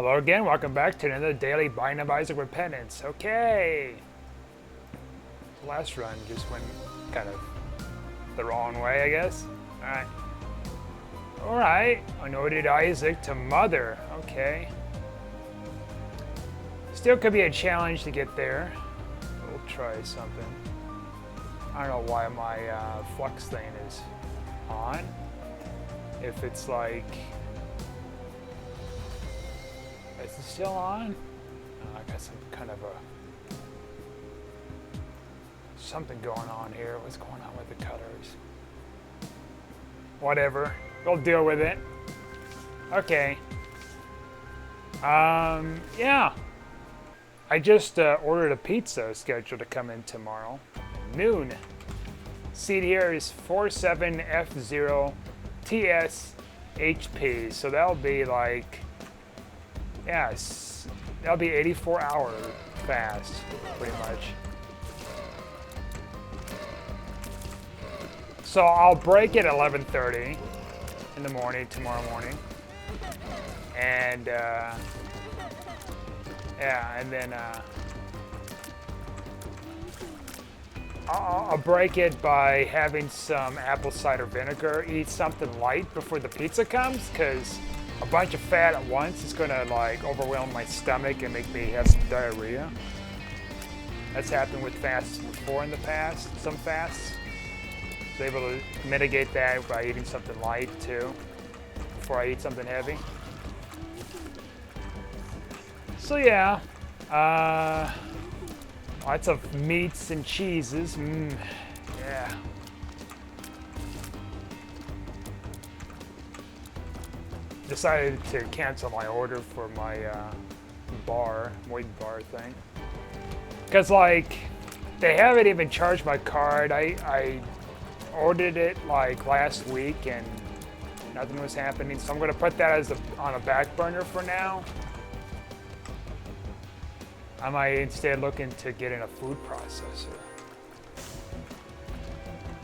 Hello again, welcome back to another daily Binding of Isaac Repentance. Okay. Last run just went kind of the wrong way, I guess. Alright. Alright. Anointed Isaac to Mother. Okay. Still could be a challenge to get there. We'll try something. I don't know why my flux thing is on. If it's like... Is it still on? I got some kind of something going on here. What's going on with the cutters? Whatever. We'll deal with it. Okay. Yeah. I just ordered a pizza scheduled to come in tomorrow. Noon. Seed here is 47F0TSHP. So that'll be like... Yes, that'll be 84-hour fast, pretty much. So I'll break at 11:30 in the morning, tomorrow morning. And, yeah, and then I'll break it by having some apple cider vinegar, eat something light before the pizza comes, because a bunch of fat at once is gonna like overwhelm my stomach and make me have some diarrhea. That's happened with fasts before in the past, some fasts. So able to mitigate that by eating something light too, before I eat something heavy. So yeah, lots of meats and cheeses, yeah. Decided to cancel my order for my weight bar thing. Because, like, they haven't even charged my card. I ordered it, like, last week and nothing was happening. So I'm going to put that as on a back burner for now. I might instead look into getting a food processor.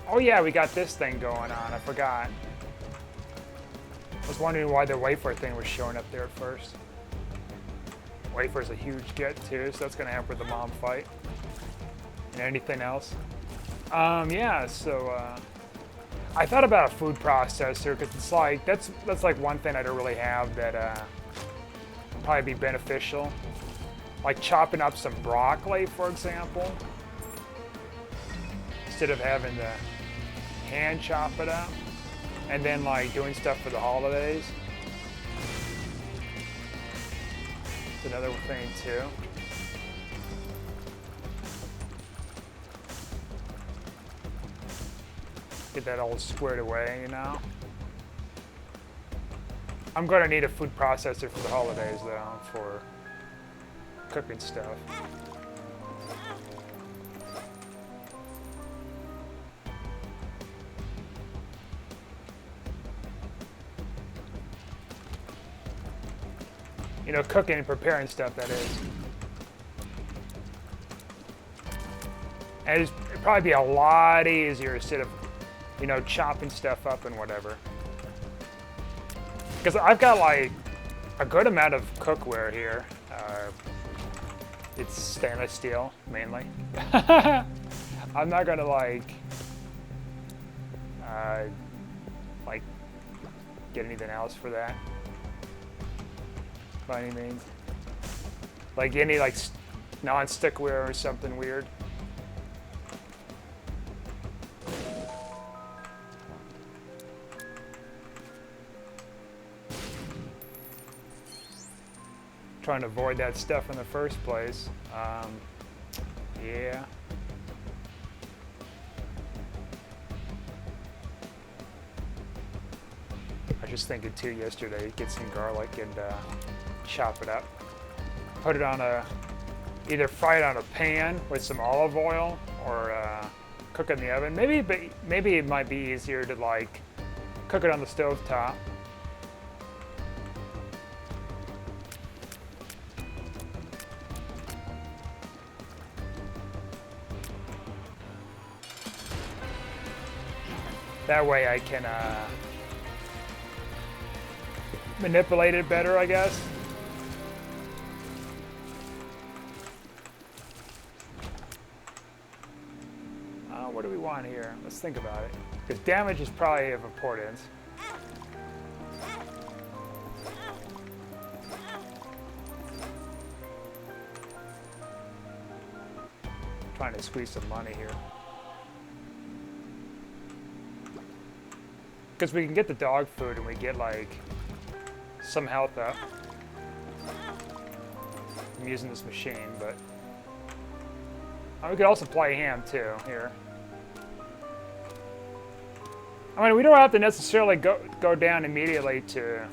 Oh yeah, we got this thing going on. I forgot. I was wondering why the wafer thing was showing up there at first. Wafer's a huge get too, so that's gonna help with the mom fight. And anything else? Yeah, so I thought about a food processor because it's like that's like one thing I don't really have that would probably be beneficial. Like chopping up some broccoli, for example, instead of having to hand chop it up. And then like doing stuff for the holidays. It's another thing too. Get that all squared away, you know. I'm gonna need a food processor for the holidays though, for cooking stuff. You know, cooking and preparing stuff, that is. And it'd probably be a lot easier instead of, you know, chopping stuff up and whatever. Because I've got like a good amount of cookware here. It's stainless steel, mainly. I'm not gonna like get anything else for that. By any means. Like any like non-stickware or something weird. Trying to avoid that stuff in the first place. Yeah. I was just thinking too yesterday, get some garlic and chop it up. Put it on either fry it on a pan with some olive oil or cook it in the oven. Maybe it might be easier to like cook it on the stove top. That way I can manipulate it better, I guess. what do we want here? Let's think about it. Because damage is probably of importance. Trying to squeeze some money here. Because we can get the dog food and we get like some health up. I'm using this machine, but we could also play ham too here. I mean, we don't have to necessarily go down immediately to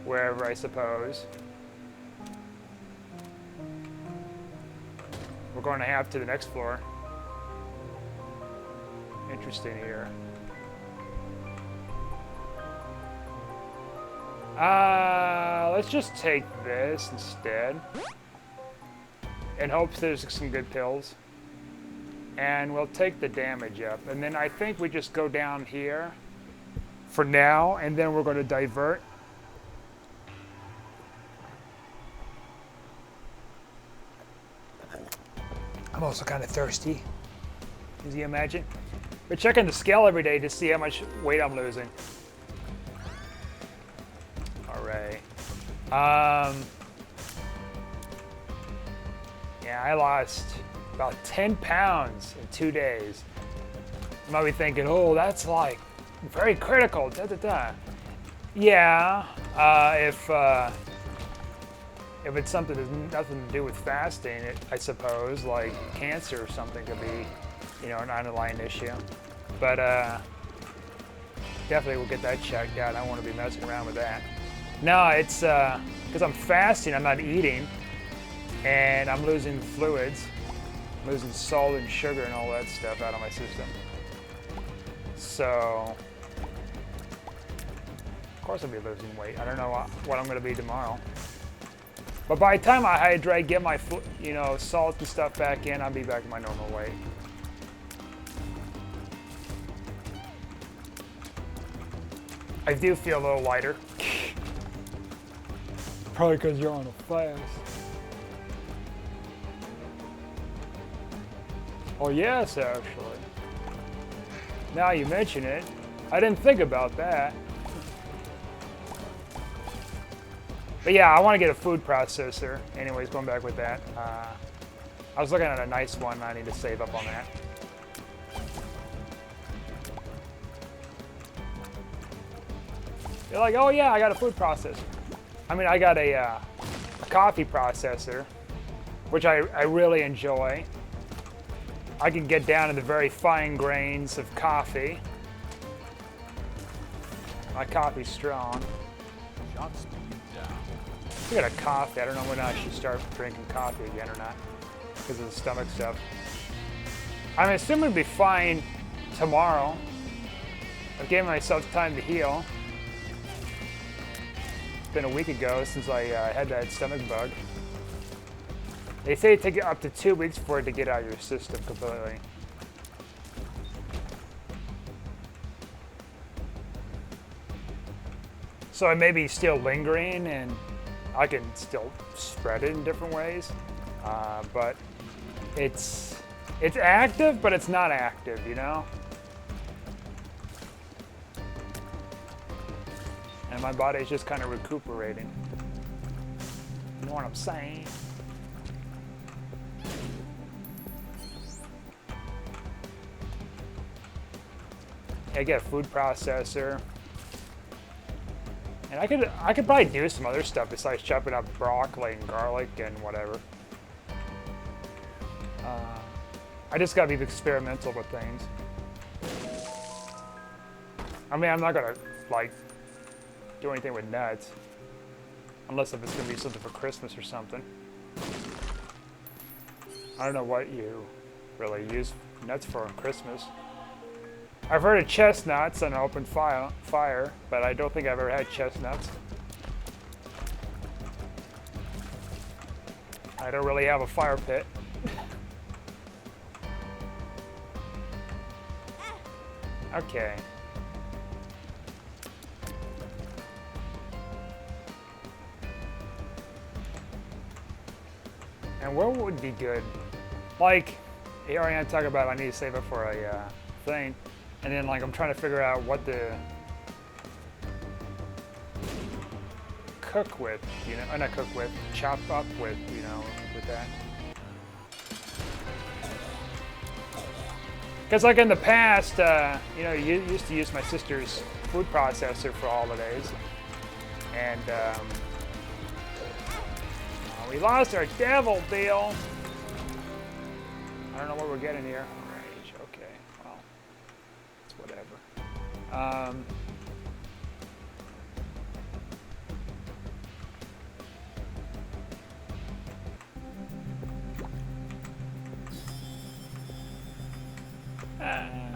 wherever, I suppose. We're going to have to the next floor. Interesting here. Let's just take this instead. In hopes there's some good pills. And we'll take the damage up. And then I think we just go down here for now, and then we're going to divert. I'm also kind of thirsty, as you imagine. We're checking the scale every day to see how much weight I'm losing. All right. Yeah, I lost about 10 pounds in 2 days. You might be thinking, oh, that's like very critical, da da da. Yeah, if it's something that has nothing to do with fasting, I suppose, like cancer or something could be, you know, an underlying issue. But definitely we'll get that checked out. I don't want to be messing around with that. No, it's because I'm fasting, I'm not eating, and I'm losing fluids, losing salt and sugar and all that stuff out of my system. So, of course I'll be losing weight. I don't know what I'm going to be tomorrow. But by the time I hydrate, get my salt and stuff back in, I'll be back to my normal weight. I do feel a little lighter. Probably because you're on a fast. Oh yes, actually. Now you mention it, I didn't think about that. But yeah, I want to get a food processor. Anyways, going back with that. I was looking at a nice one. I need to save up on that. You're like, oh yeah, I got a food processor. I mean, I got a coffee processor, which I really enjoy. I can get down to the very fine grains of coffee. My coffee's strong. I got a coffee. I don't know when I should start drinking coffee again or not because of the stomach stuff. I'm assuming it'll be fine tomorrow. I've given myself time to heal. It's been a week ago since I had that stomach bug. They say it takes up to 2 weeks for it to get out of your system completely. So it may be still lingering and I can still spread it in different ways, but it's active, but it's not active, you know? And my body's just kind of recuperating. You know what I'm saying? I get a food processor. And I could probably do some other stuff besides chopping up broccoli and garlic and whatever. I just gotta be experimental with things. I mean, I'm not gonna like do anything with nuts, unless if it's gonna be something for Christmas or something. I don't know what you really use nuts for on Christmas. I've heard of chestnuts on an open fire, but I don't think I've ever had chestnuts. I don't really have a fire pit. Okay. And what would be good? Like, here I am talking about I need to save up for a thing, and then like I'm trying to figure out what to cook with, you know, or not cook with, chop up with, you know, with that. Because like in the past, you know, you used to use my sister's food processor for holidays, and we lost our devil deal. I don't know what we're getting here. Rage, okay, well, it's whatever.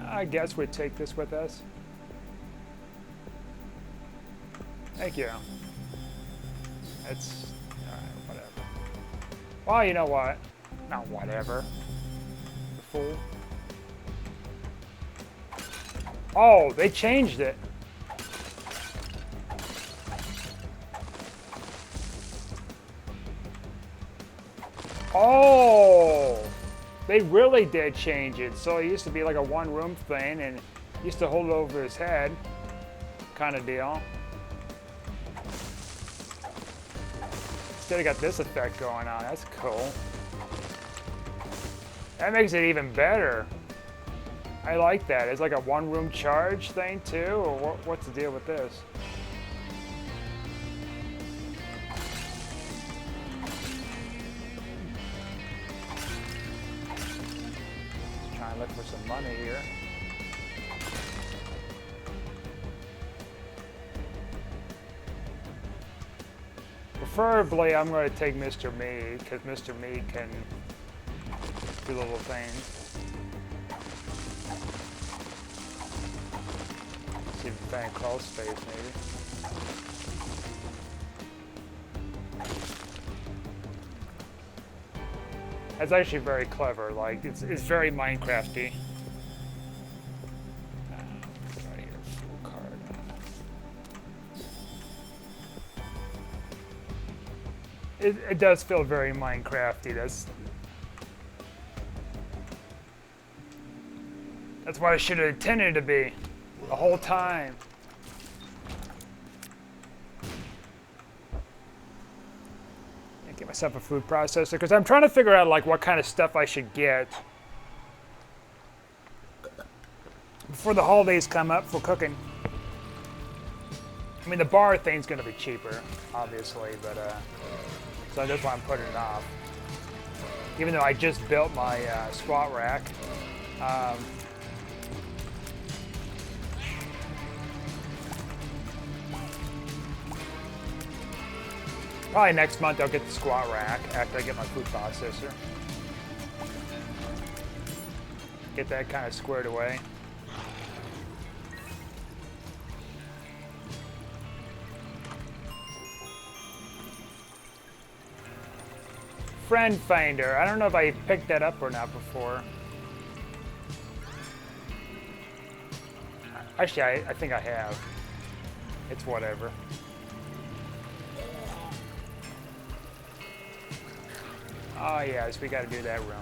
I guess we'd take this with us. Thank you. It's, whatever. Well, you know what? Not whatever. The fool. Oh, they changed it. Oh! They really did change it. So it used to be like a one-room thing, and used to hold it over his head, kind of deal. Instead, got this effect going on. That's cool. That makes it even better. I like that. It's like a one-room charge thing too, or what's the deal with this? Look for some money here. Preferably, I'm going to take Mr. Me, because Mr. Me can do little things. See if we can find crawl space, maybe. That's actually very clever. Like it's very Minecrafty. Right here, full card. It does feel very Minecrafty. That's what it should have intended to be the whole time. Get myself a food processor because I'm trying to figure out like what kind of stuff I should get before the holidays come up for cooking. I mean, the bar thing's going to be cheaper, obviously, but so that's why I'm putting it off. Even though I just built my squat rack. Probably next month I'll get the squat rack after I get my food processor. Get that kind of squared away. Friend Finder. I don't know if I picked that up or not before. Actually, I think I have. It's whatever. Oh yes, we got to do that room.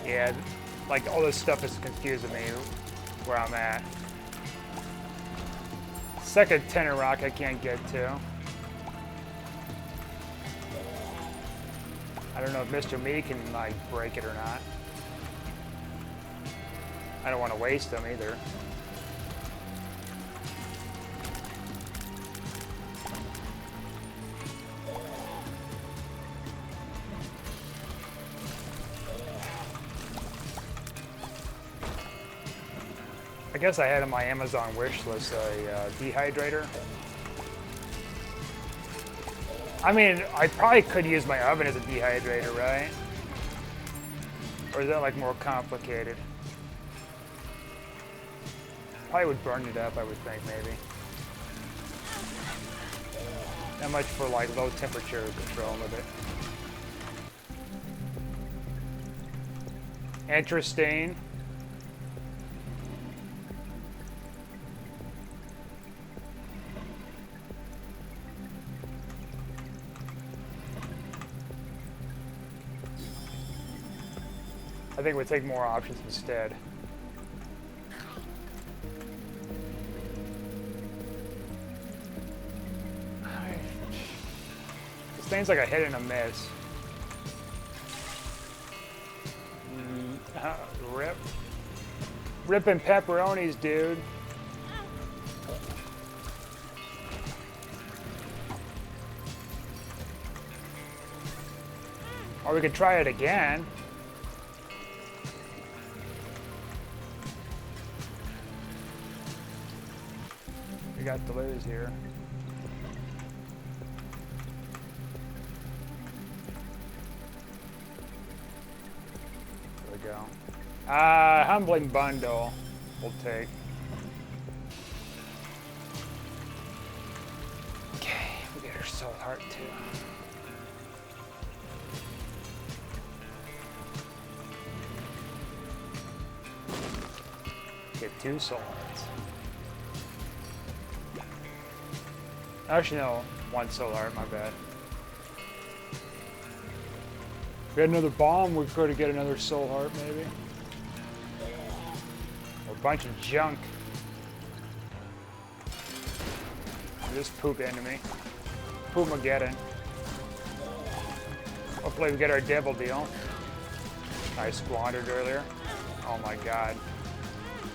Yeah, like all this stuff is confusing me where I'm at. Second tenor rock I can't get to. I don't know if Mr. Me can like break it or not. I don't want to waste them either. I guess I had on my Amazon wish list a dehydrator. I mean, I probably could use my oven as a dehydrator, right? Or is that like more complicated? Probably would burn it up, I would think, maybe. Not much for like low temperature control of it. Interesting. I think we'll take more options instead. This thing's like a hit and a miss. Rip. Ripping pepperonis, dude. Or we could try it again. We got to lose here. There we go. Humbling bundle we'll take. Okay, we get our soul heart too. Get 2 soul hearts. Actually, no, 1 soul heart, my bad. If we had another bomb, we could get another soul heart, maybe. Or a bunch of junk. Just poop into me. Poop-mageddon. Hopefully we get our devil deal. I squandered earlier. Oh my god.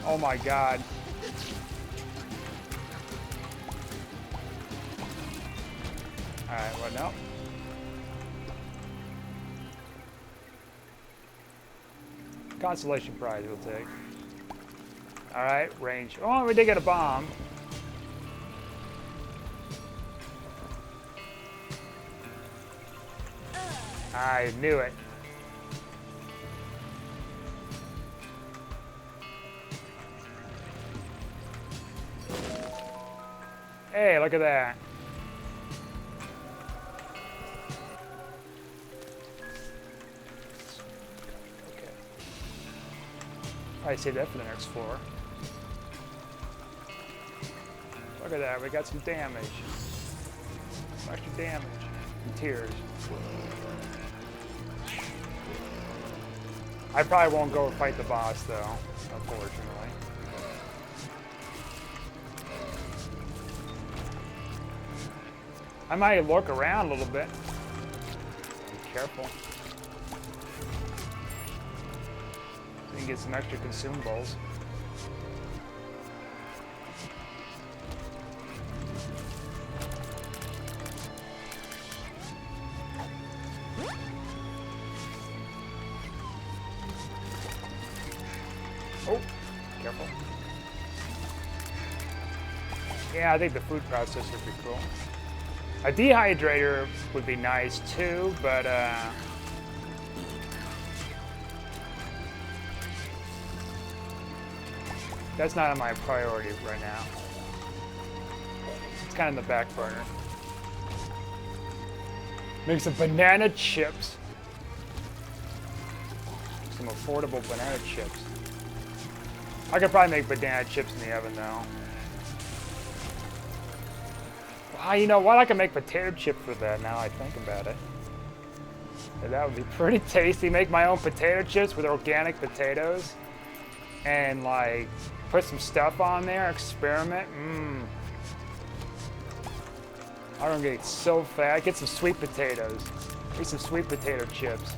Oh my god. Alright, well, no. Consolation prize we'll take. Alright, range. Oh, we did get a bomb. I knew it. Hey, look at that. Okay. I save that for the next floor. Look at that, we got some damage. Some extra damage. And tears. I probably won't go fight the boss though, unfortunately. I might look around a little bit. Be careful. So you can get some extra consumables. Oh, careful. Yeah, I think the food processor would be cool. A dehydrator would be nice too, but that's not on my priority right now. It's kind of in the back burner. Make some banana chips. Some affordable banana chips. I could probably make banana chips in the oven though. You know what? I can make potato chips with that now I think about it. And that would be pretty tasty. Make my own potato chips with organic potatoes. And like, put some stuff on there, experiment. I don't get so fat. Get some sweet potatoes. Eat some sweet potato chips.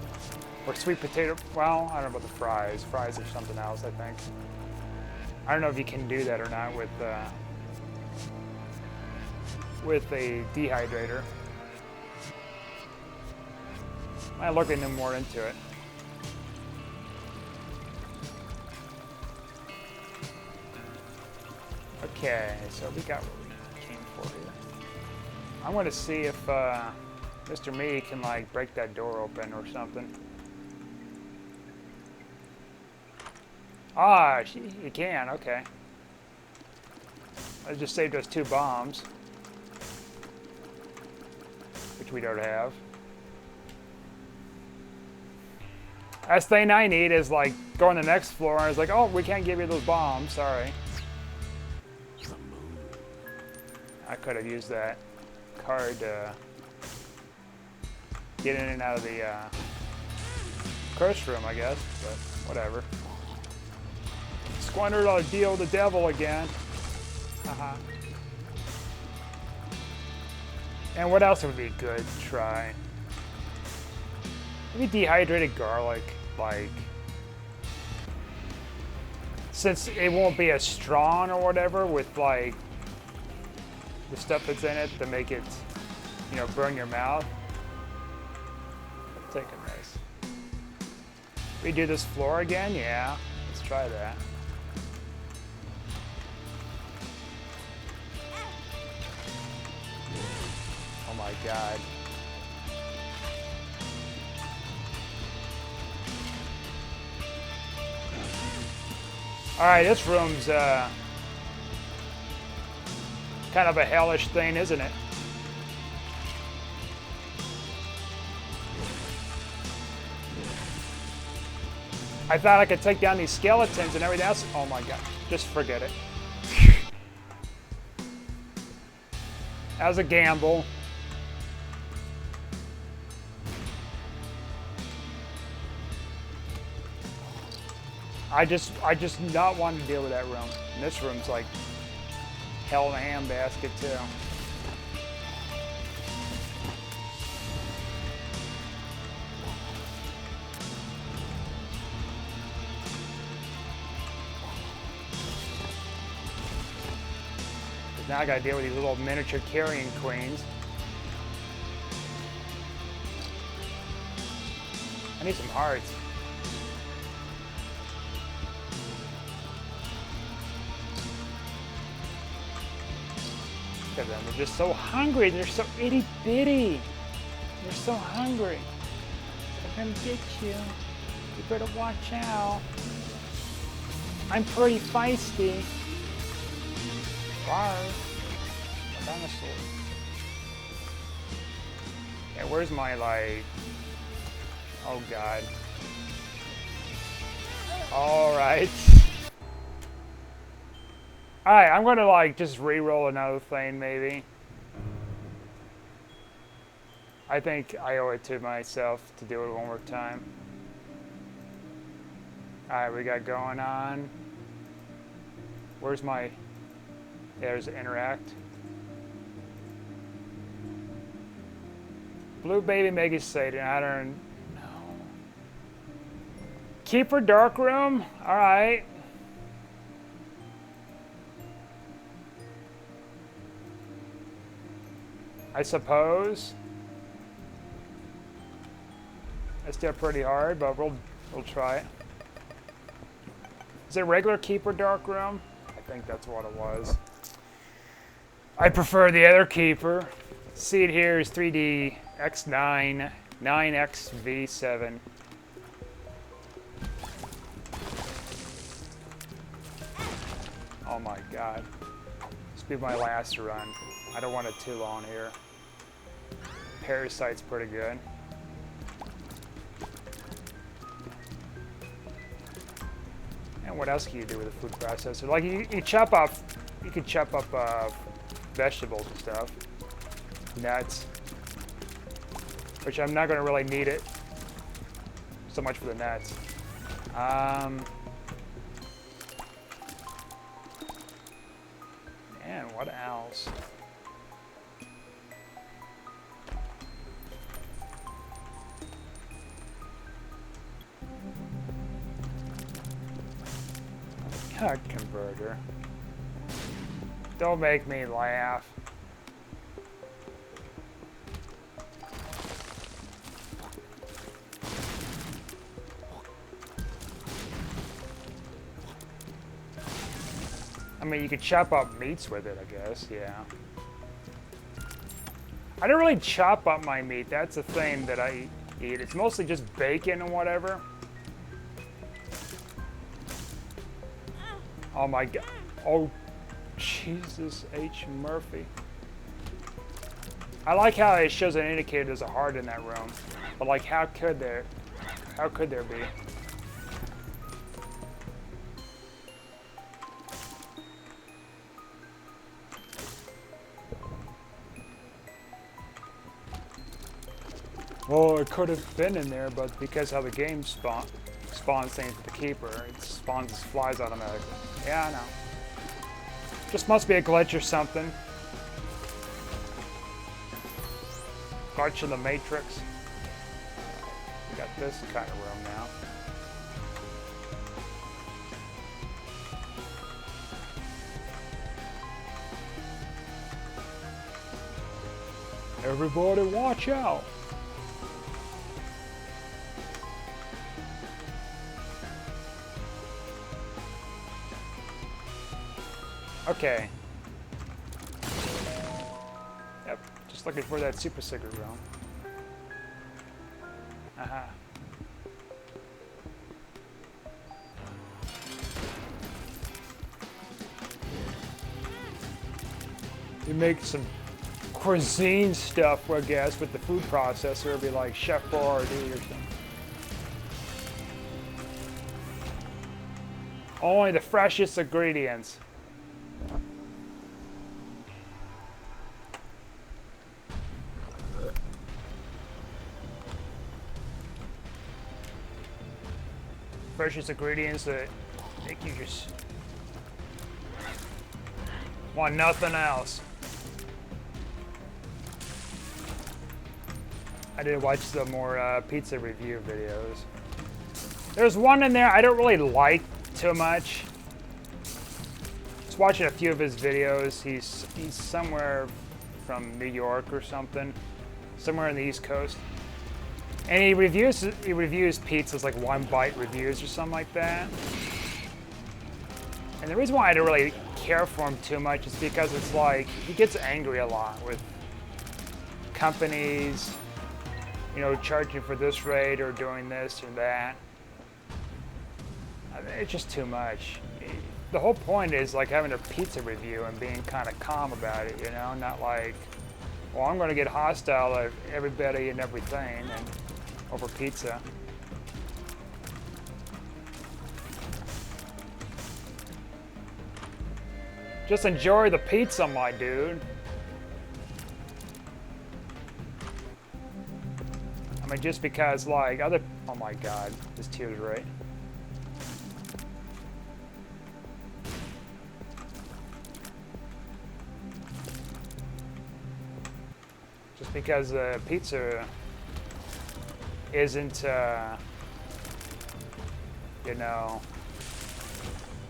Or sweet potato, well, I don't know about the fries. Fries are something else, I think. I don't know if you can do that or not with a dehydrator. I'm looking more into it. Okay, so we got what we came for here. I want to see if Mr. Me can like break that door open or something. Ah, you can, okay. I just saved us 2 bombs. Which we don't have. Last thing I need is like go on the next floor and it's like, oh, we can't give you those bombs, sorry. I could have used that card to get in and out of the curse room, I guess, but whatever. Squandered a deal with the devil again. Haha. And what else would be good to try? Maybe dehydrated garlic, like... Since it won't be as strong or whatever with, like, the stuff that's in it to make it, you know, burn your mouth. Take a nice. Redo this floor again? Yeah, let's try that. Oh my god. Alright, this room's kind of a hellish thing, isn't it? I thought I could take down these skeletons and everything else. Oh my god, just forget it. That was a gamble. I just not want to deal with that room. And this room's like hell in a handbasket too. Now I gotta deal with these little miniature carrion queens. I need some hearts. Look at them, they're just so hungry. They're so itty bitty. They're so hungry. They're gonna get you. You better watch out. I'm pretty feisty. Rawr. A dinosaur. Yeah, where's my, like... Oh, God. Alright. Alright, I'm gonna, like, just re-roll another thing, maybe. I think I owe it to myself to do it one more time. Alright, we got going on. Where's my... There's interact. Blue baby Mega Satan. I don't know. Keeper Dark Room? Alright. I suppose. It's still pretty hard, but we'll try it. Is it regular Keeper Dark Room? I think that's what it was. I prefer the other Keeper. See it here is 3D X9 9XV7. Oh my god. This will be my last run. I don't want it too long here. Parasite's pretty good. And what else can you do with a food processor? Like you chop up, you can chop up vegetables and stuff. Nuts. Which I'm not going to really need it so much for the nuts. And what else? Cut converter. Don't make me laugh. I mean, you could chop up meats with it, I guess, yeah. I don't really chop up my meat. That's the thing that I eat. It's mostly just bacon and whatever. Oh my god. Oh, Jesus H. Murphy. I like how it shows an indicator there's a heart in that room. But like, how could there be? Well, it could have been in there, but because how the game spawns things with the keeper, it spawns flies automatically. Yeah, I know. Just must be a glitch or something. Glitch in the Matrix. We got this kind of room now. Everybody watch out! Okay. Yep, just looking for that super secret realm. Aha. You make some cuisine stuff, I guess, with the food processor. It'd be like Chef Boyardee or something. Only the freshest ingredients. Freshest ingredients that make you just want nothing else. I did watch some more pizza review videos. There's one in there I don't really like too much. Just watching a few of his videos. He's somewhere from New York or something, somewhere on the East Coast. And he reviews pizzas like one bite reviews or something like that. And the reason why I don't really care for him too much is because it's like he gets angry a lot with companies, you know, charging for this rate or doing this or that. I mean, it's just too much. The whole point is like having a pizza review and being kind of calm about it, you know, not like, well, I'm going to get hostile of everybody and everything and over pizza. Just enjoy the pizza, my dude. I mean, just because, like, other... Oh my god, this tier's right. Just because pizza isn't, you know,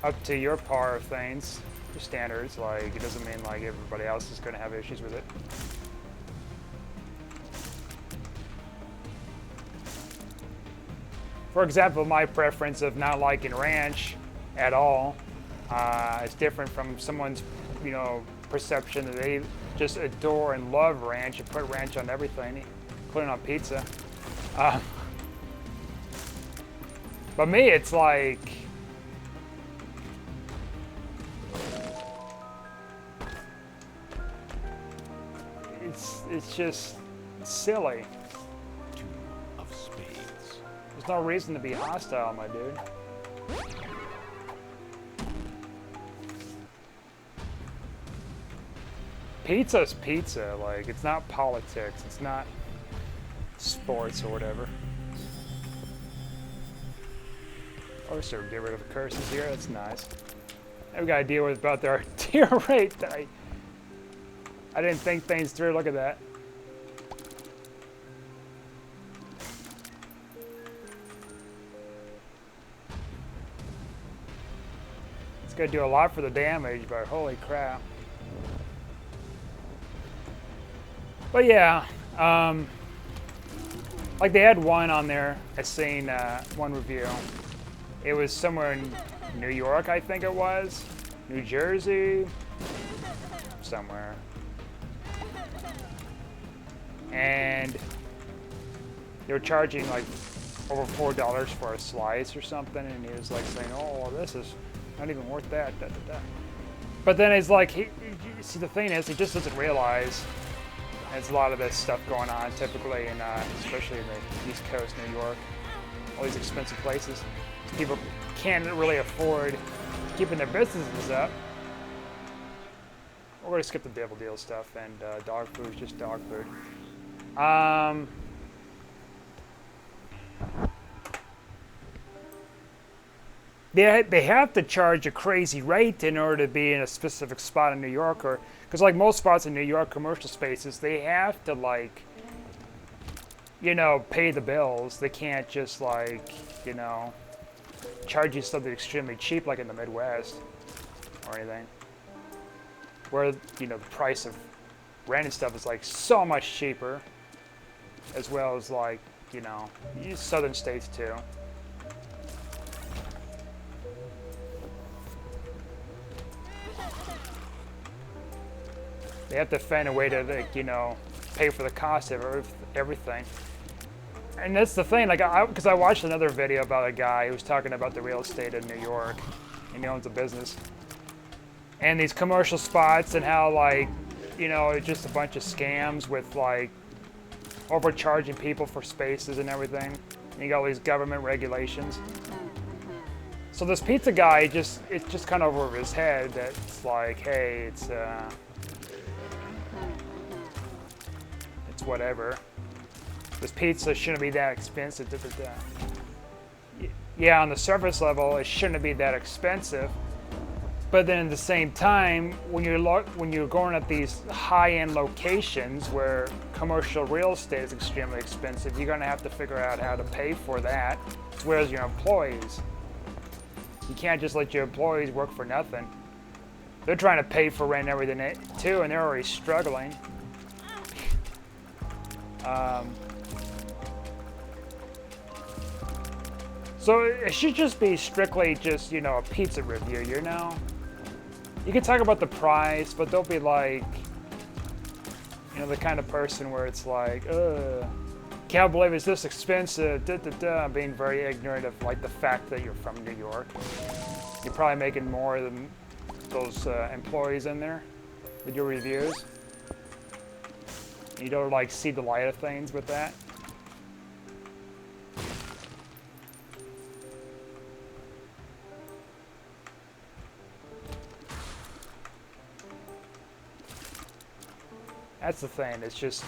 up to your par of things, your standards, like, it doesn't mean, like, everybody else is going to have issues with it. For example, my preference of not liking ranch at all is different from someone's, you know, perception that they just adore and love ranch and put ranch on everything, including on pizza. But me, it's like, it's just silly. Two of spades. There's no reason to be hostile, my dude. Pizza's pizza. Like, it's not politics. It's not sports or whatever. Or sort of get rid of curses here. That's nice. Now we gotta deal with about their tier rate that I didn't think things through. Look at that. It's gonna do a lot for the damage, but holy crap. But yeah, like they had one on there. I seen one review. It was somewhere in New York, I think it was, New Jersey, somewhere. And they were charging like over $4 for a slice or something, and he was like saying, "Oh, this is not even worth that." Da, da, da. But then it's like, see, the thing is, he just doesn't realize there's a lot of this stuff going on, typically in, especially in the East Coast, New York, all these expensive places. People can't really afford keeping their businesses up. We're going to skip the devil deal stuff, and dog food is just dog food. they have to charge a crazy rate in order to be in a specific spot in New York, or because like most spots in New York, commercial spaces, they have to like, you know, pay the bills. They can't just like, you know, charge you something extremely cheap like in the Midwest or anything, where, you know, the price of rent and stuff is like so much cheaper, as well as like, you know, southern states too. They have to find a way to, like, you know, pay for the cost of everything. And that's the thing, like, because I watched another video about a guy who was talking about the real estate in New York, and he owns a business. And these commercial spots and how, like, you know, it's just a bunch of scams with, like, overcharging people for spaces and everything. And you got all these government regulations. So this pizza guy, it's just kind of over his head that it's like, hey, it's whatever. This pizza shouldn't be that expensive. Yeah, on the surface level, it shouldn't be that expensive. But then at the same time, when you're going at these high-end locations where commercial real estate is extremely expensive, you're going to have to figure out how to pay for that, as well as your employees. You can't just let your employees work for nothing. They're trying to pay for rent and everything too, and they're already struggling. So it should just be strictly just, you know, a pizza review, you know? You can talk about the price, but don't be like, you know, the kind of person where it's like, can't believe it's this expensive, being very ignorant of like the fact that you're from New York. You're probably making more than those employees in there with your reviews. You don't like see the light of things with that. That's the thing. It's just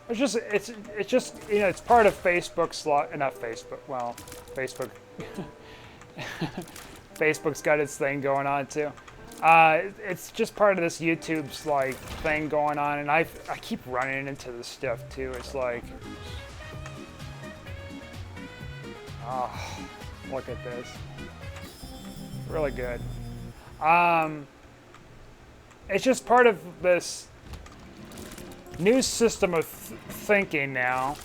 it's just you know, it's part of Facebook's not Facebook. Well, Facebook. Facebook's got its thing going on too. It's just part of this YouTube's like thing going on, and I keep running into this stuff too. It's like, oh, look at this, really good. It's just part of this new system of thinking now,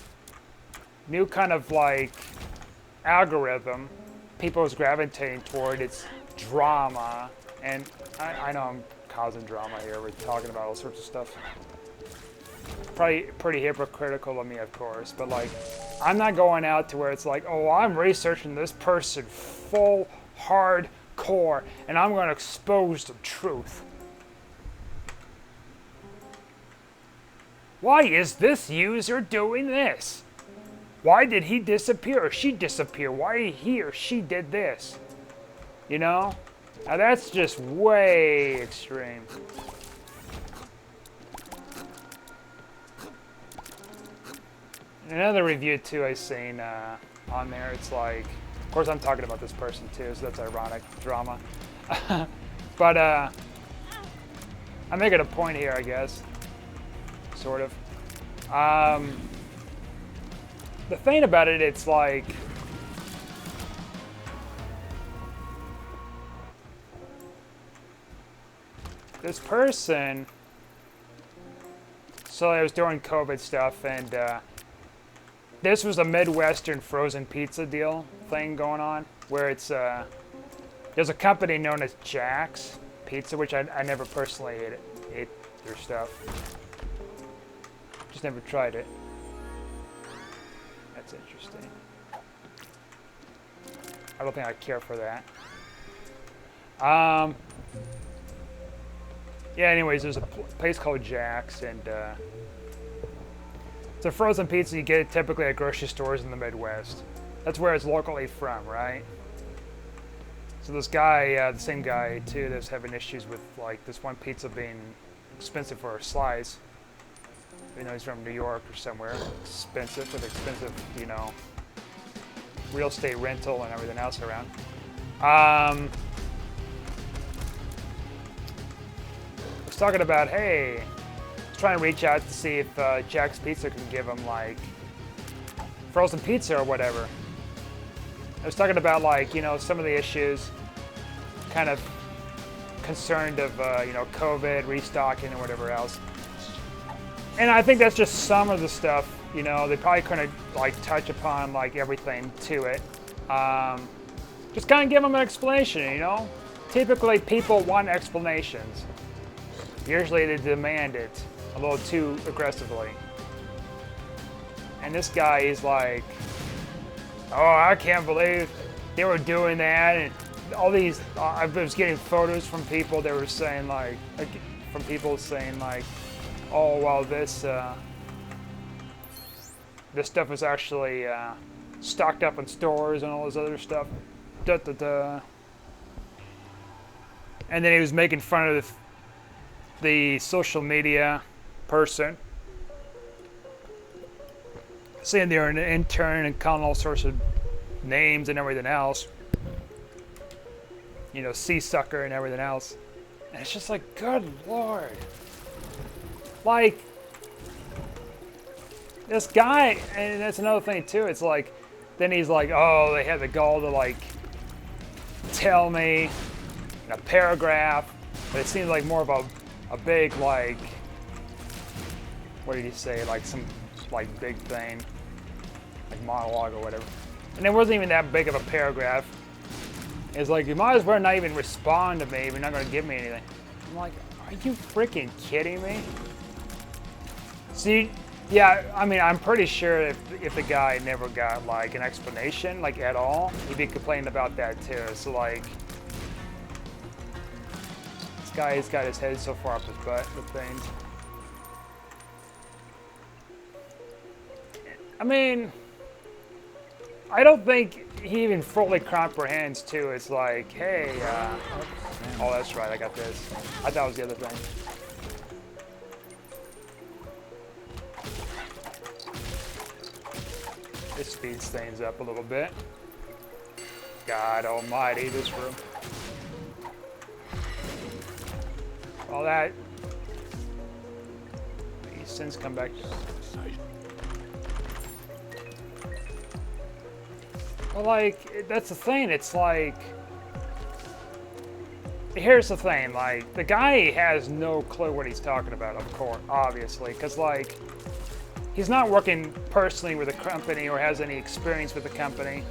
new kind of like algorithm people is gravitating toward. It's drama. And I know I'm causing drama here. We're talking about all sorts of stuff. Probably pretty hypocritical of me, of course. But like, I'm not going out to where it's like, oh, I'm researching this person full hardcore, and I'm going to expose the truth. Why is this user doing this? Why did he disappear or she disappear? Why he or she did this? You know? Now that's just way extreme. Another review too I seen on there, it's like, of course I'm talking about this person too, so that's ironic drama. But I'm making a point here, I guess. Sort of. The thing about it, it's like, this person, so I was doing COVID stuff, and this was a Midwestern frozen pizza deal thing going on, where it's, there's a company known as Jack's Pizza, which I never personally ate their stuff. Just never tried it. That's interesting. I don't think I care for that. Yeah, anyways, there's a place called Jack's, and it's a frozen pizza. You get it typically at grocery stores in the Midwest. That's where it's locally from, right? So this guy, the same guy too, that's having issues with like this one pizza being expensive for a slice. You know, he's from New York or somewhere. Expensive, with expensive, you know, real estate rental and everything else around. I was talking about, hey, let's try and reach out to see if Jack's Pizza can give him like frozen pizza or whatever. I was talking about like, you know, some of the issues, kind of concerned of, you know, COVID, restocking and whatever else. And I think that's just some of the stuff, you know, they probably couldn't like touch upon like everything to it. Just kind of give them an explanation, you know? Typically people want explanations. Usually they demand it a little too aggressively. And this guy is like, oh, I can't believe they were doing that. And all these, I was getting photos from people that were saying like, from people saying like, oh, well, this stuff is actually stocked up in stores and all this other stuff. Da, da, da. And then he was making fun of the social media person, saying they're an intern and calling all sorts of names and everything else. You know, sea sucker and everything else. And it's just like, good Lord. Like, this guy, and that's another thing too, it's like, then he's like, oh, they had the gall to like tell me in a paragraph, but it seems like more of a big like, what did he say, like some like big thing, like monologue or whatever. And it wasn't even that big of a paragraph. It's like, you might as well not even respond to me if you're not gonna give me anything. I'm like, are you freaking kidding me? See, yeah, I mean, I'm pretty sure if the guy never got like an explanation, like at all, he'd be complaining about that too. So like, this guy's got his head so far up his butt with things. I mean, I don't think he even fully comprehends too. It's like, hey, oh, that's right, I got this. I thought it was the other thing. It speeds things up a little bit. God almighty, this room. All that. These sins come back. Well, like, that's the thing. It's like, here's the thing. Like, the guy has no clue what he's talking about, of course, obviously, because, like, he's not working personally with a company or has any experience with the company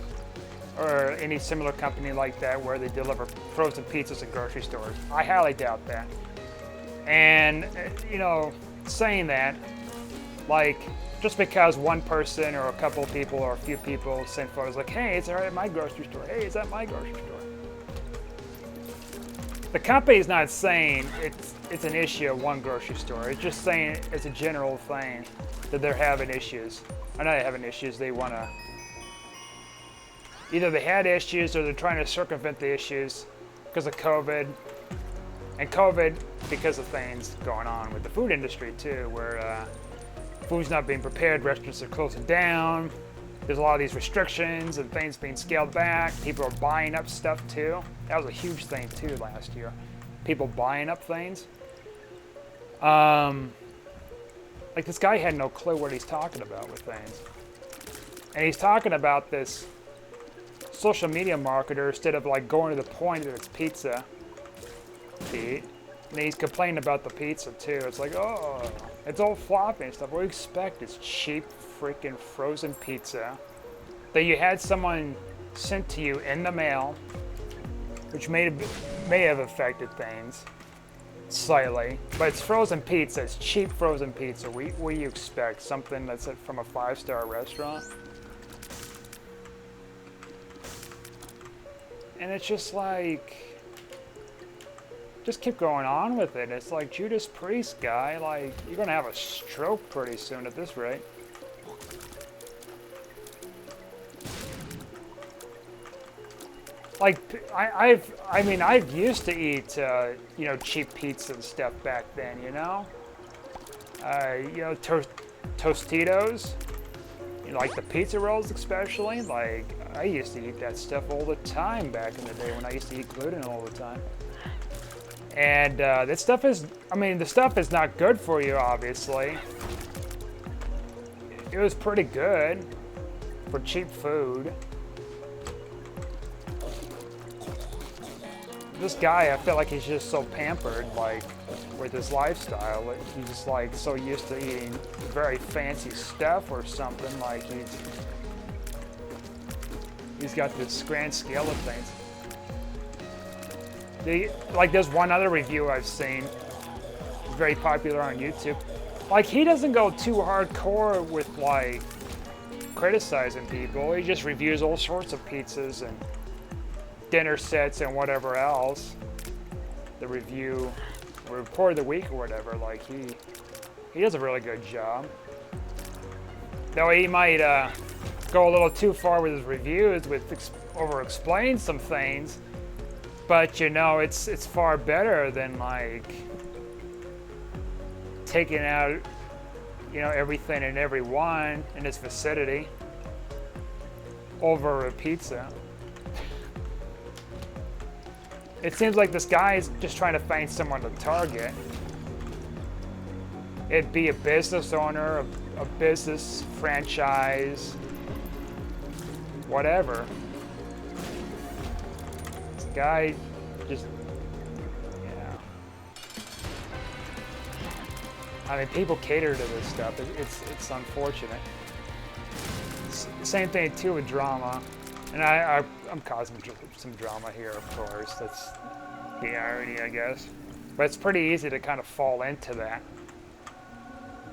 or any similar company like that where they deliver frozen pizzas at grocery stores. I highly doubt that. And, you know, saying that, like, just because one person or a couple of people or a few people send photos like, hey, it's right at my grocery store. Hey, it's at my grocery store. The company's not saying it's an issue at one grocery store. It's just saying it's a general thing that they're having issues. I know they're having issues. They want to, either they had issues or they're trying to circumvent the issues because of COVID. And COVID because of things going on with the food industry too, where food's not being prepared, restaurants are closing down. There's a lot of these restrictions and things being scaled back. People are buying up stuff too. That was a huge thing too last year. People buying up things. Like this guy had no clue what he's talking about with things. And he's talking about this social media marketer instead of like going to the point that it's pizza to eat. And he's complaining about the pizza too. It's like, oh, it's all floppy and stuff. What do you expect? It's cheap freaking frozen pizza that you had someone sent to you in the mail, which may have affected things slightly. But it's frozen pizza. It's cheap frozen pizza. What do you expect? Something that's from a 5-star restaurant? And it's just like, just keep going on with it. It's like Judas Priest, guy. Like, you're gonna have a stroke pretty soon at this rate. Like, I've used to eat, you know, cheap pizza and stuff back then, you know? You know, Tostitos. You know, like the pizza rolls especially. Like, I used to eat that stuff all the time back in the day when I used to eat gluten all the time. And that stuff is, I mean, the stuff is not good for you, obviously. It was pretty good for cheap food. This guy, I feel like he's just so pampered, like, with his lifestyle. Like, he's just, like, so used to eating very fancy stuff or something. Like, he's got this grand scale of things. Like, there's one other review I've seen, very popular on YouTube. Like, he doesn't go too hardcore with, like, criticizing people. He just reviews all sorts of pizzas and dinner sets and whatever else. The report of the week or whatever. Like, he does a really good job. Though he might go a little too far with his reviews, with over-explain some things. But, you know, it's far better than, like, taking out, you know, everything and everyone in his vicinity over a pizza. It seems like this guy is just trying to find someone to target. It'd be a business owner, a business franchise, whatever. This guy just, yeah. I mean, people cater to this stuff. It's unfortunate. Same thing too with drama. And I'm causing some drama here, of course. That's the irony, I guess. But it's pretty easy to kind of fall into that.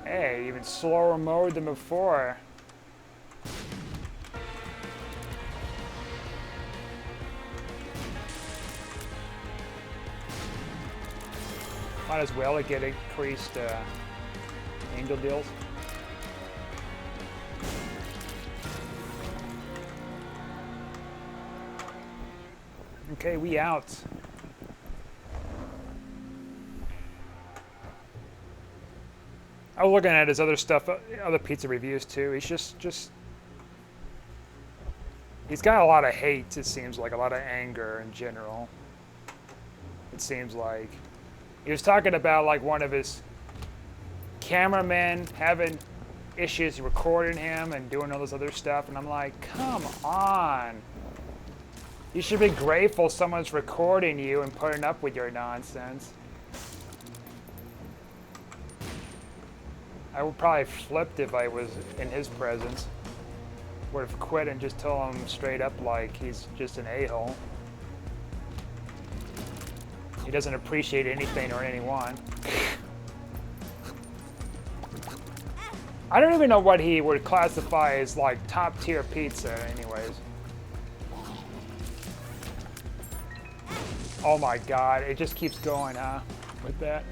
Hey, even slower mode than before. Might as well get increased angel deals. Okay, we out. I was looking at his other stuff, other pizza reviews too. He's just he's got a lot of hate, it seems like, a lot of anger in general. It seems like. He was talking about, like, one of his cameramen having issues recording him and doing all this other stuff, and I'm like, come on. You should be grateful someone's recording you and putting up with your nonsense. I would probably have flipped if I was in his presence. Would have quit and just told him straight up like he's just an a-hole. He doesn't appreciate anything or anyone. I don't even know what he would classify as, like, top tier pizza anyways. Oh my god, it just keeps going, huh? With that.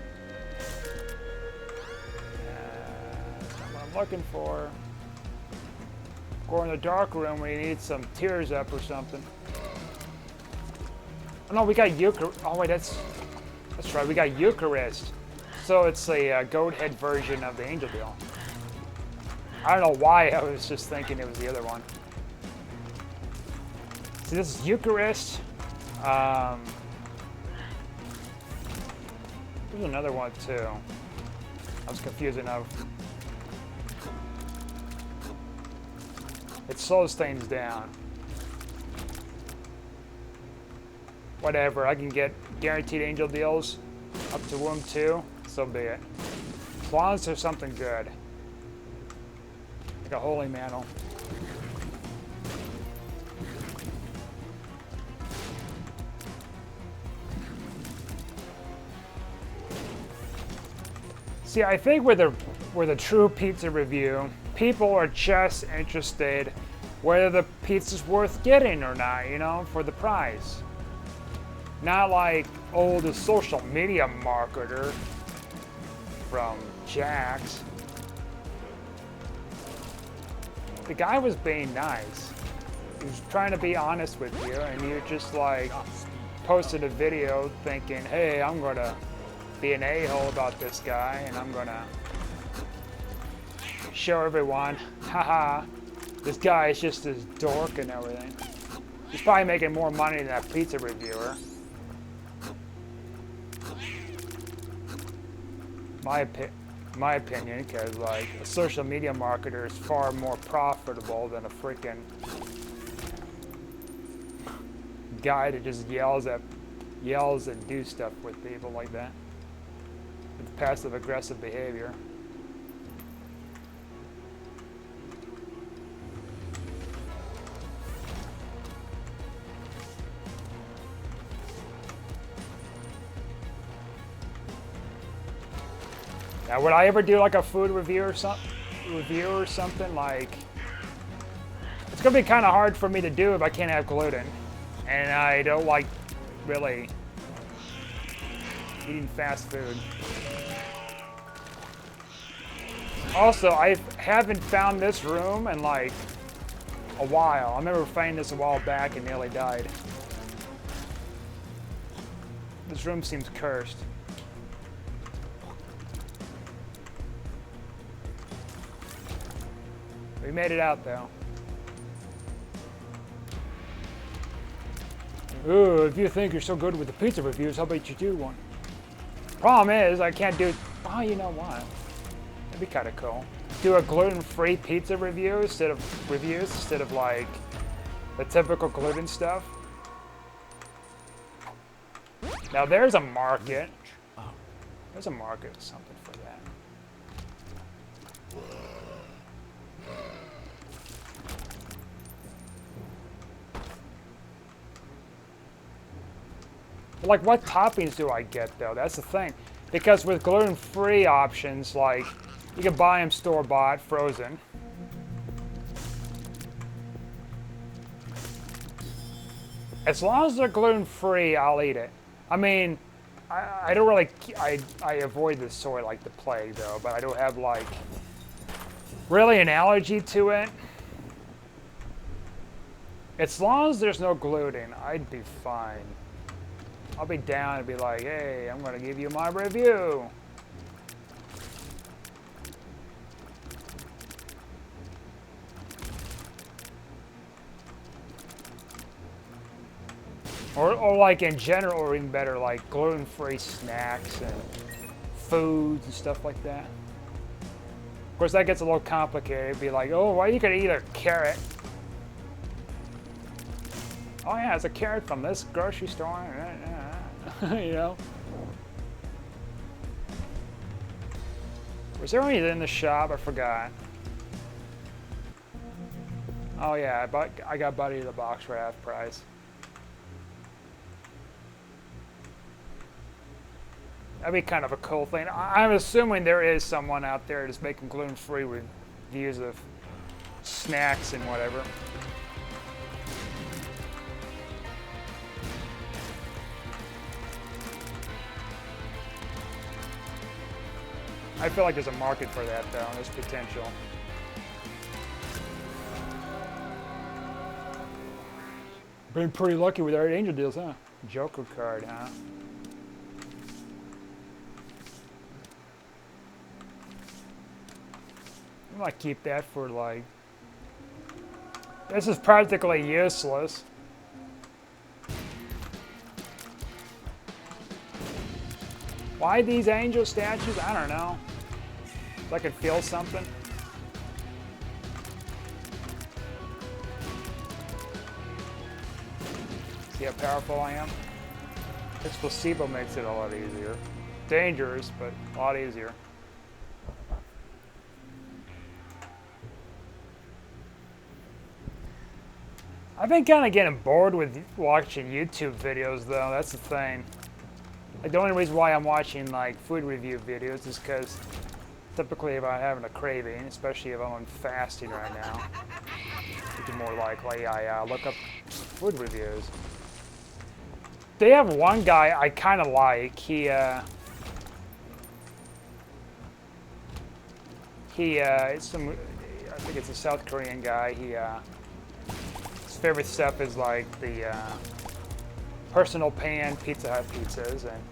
That's not what I'm looking for. Go in the dark room when you need some tears up or something. Oh no, we got Eucharist. Oh wait, that's right, we got Eucharist. So it's a goat head version of the angel deal. I don't know why I was just thinking it was the other one. See, this is Eucharist. There's another one too. I was confusing of. It slows things down. Whatever, I can get guaranteed angel deals up to Womb 2, so be it. As long as there's something good. Like a holy mantle. See, I think with a true pizza review, people are just interested whether the pizza's worth getting or not, you know, for the price. Not like, oh, the social media marketer from Jack's. The guy was being nice. He was trying to be honest with you, and you just, like, posted a video thinking, hey, I'm gonna be an a-hole about this guy, and I'm gonna show everyone, haha, this guy is just this dork and everything. He's probably making more money than that pizza reviewer. My opinion, because like a social media marketer is far more profitable than a freaking guy that just yells and do stuff with people like that. With passive aggressive behavior. Now, would I ever do like a food review or something like? It's gonna be kind of hard for me to do if I can't have gluten, and I don't like really eating fast food. Also, I haven't found this room in like a while. I remember finding this a while back and nearly died. This room seems cursed. We made it out though. Ooh, if you think you're so good with the pizza reviews, how about you do one? Problem is, I can't do. Oh, you know what? That'd be kind of cool. Do a gluten-free pizza review instead of like the typical gluten stuff. Now there's a market. There's a market or something for that. Like, what toppings do I get, though? That's the thing. Because with gluten-free options, like, you can buy them store-bought, frozen. As long as they're gluten-free, I'll eat it. I mean, I don't really... I avoid the soy like the plague, though. But I don't have, like, really an allergy to it. As long as there's no gluten, I'd be fine. I'll be down and be like, hey, I'm going to give you my review. Or like in general, or even better, like gluten-free snacks and foods and stuff like that. Of course, that gets a little complicated. It'd be like, oh, well, you could eat a carrot. Oh yeah, it's a carrot from this grocery store. You know? Was there anything in the shop? I forgot. Oh yeah, I got Buddy the box for half price. That'd be kind of a cool thing. I'm assuming there is someone out there that's making gluten-free reviews of snacks and whatever. I feel like there's a market for that, though. There's potential. Been pretty lucky with our angel deals, huh? Joker card, huh? I might keep that for, like... This is practically useless. Why these angel statues? I don't know. If I could feel something. See how powerful I am? This placebo makes it a lot easier. Dangerous, but a lot easier. I've been kind of getting bored with watching YouTube videos, though. That's the thing. Like, the only reason why I'm watching like food review videos is because typically if I'm having a craving, especially if I'm on fasting right now, it's more likely I look up food reviews. They have one guy I kind of like. It's some, I think it's a South Korean guy. His favorite stuff is like the personal pan Pizza Hut pizzas, and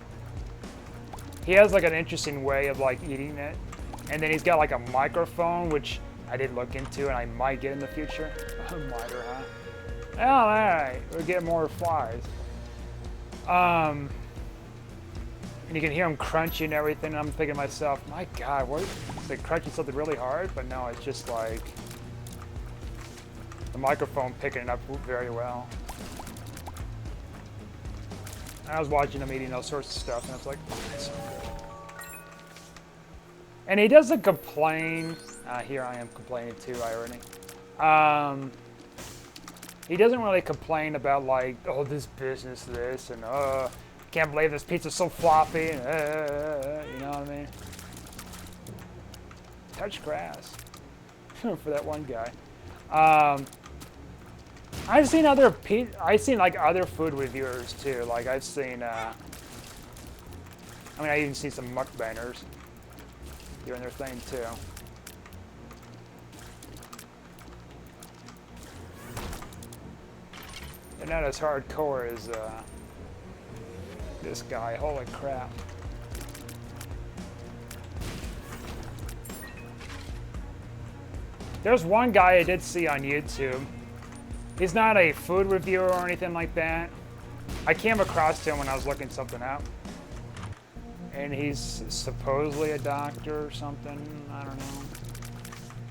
he has like an interesting way of like eating it. And then he's got like a microphone, which I did look into and I might get in the future. A miter, huh? Oh, alright, we'll get more flies. And you can hear him crunching and everything, and I'm thinking to myself, my god, what? Is it crunching something really hard? But no, it's just like the microphone picking it up very well. I was watching him eating all sorts of stuff, and I was like, oh, that's so good. And he doesn't complain. Here I am complaining too, irony. He doesn't really complain about like, oh, this business, this, and can't believe this pizza's so floppy, and you know what I mean? Touch grass for that one guy. I've seen like other food reviewers too. Like I've seen, I mean, I even seen some mukbangers doing their thing too. They're not as hardcore as this guy. Holy crap. There's one guy I did see on YouTube. He's not a food reviewer or anything like that. I came across him when I was looking something up. And he's supposedly a doctor or something. I don't know.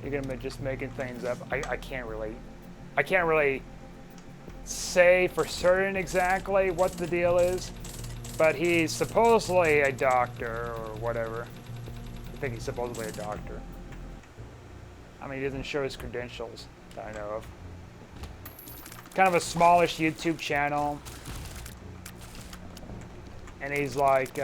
You're gonna be just making things up. I can't really say for certain exactly what the deal is, but he's supposedly a doctor or whatever. I think he's supposedly a doctor. I mean, he doesn't show his credentials that I know of. Kind of a smallish YouTube channel. And he's like,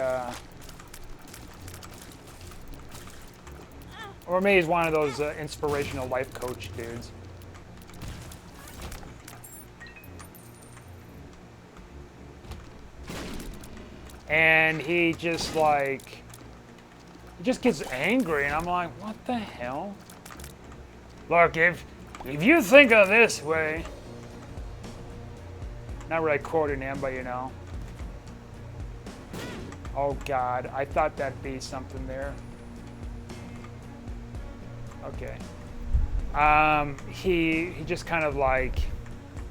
or maybe he's one of those inspirational life coach dudes. And he just gets angry, and I'm like, what the hell? Look, if you think of this way, not really quoting him, but you know. Oh God, I thought that'd be something there. Okay. He just kind of like